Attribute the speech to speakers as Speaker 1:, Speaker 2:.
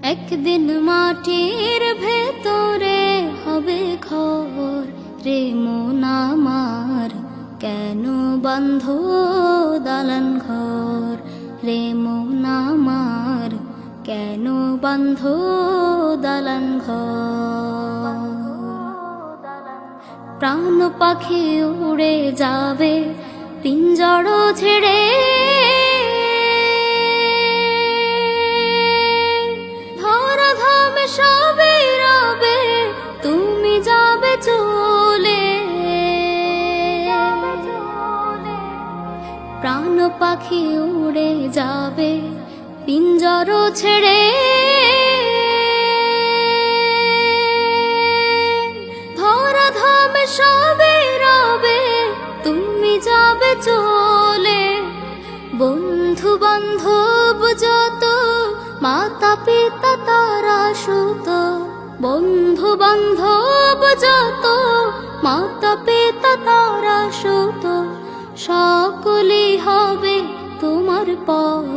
Speaker 1: একদিন মাটির ভেতরে হবে ঘর রে মন আমার, কেন বন্ধ দালান ঘর রে মন আমার, কেন বন্ধ দালান ঘর। প্রাণ পাখি উড়ে যাবে পিঞ্জর ছেড়ে, ধরা ধামে সবে রবে তুমি যাবে চলে। প্রাণ পাখি উড়ে যাবে পিঞ্জর ছেড়ে, ধরা ধামে সবে রবে তুমি যাবে চলে। বন্ধু বান্ধব যত মাতা পিতা তারা সুত, বন্ধু বান্ধব যত মাতা পিতা তারা সুত, সকলেই হবে তোমার পর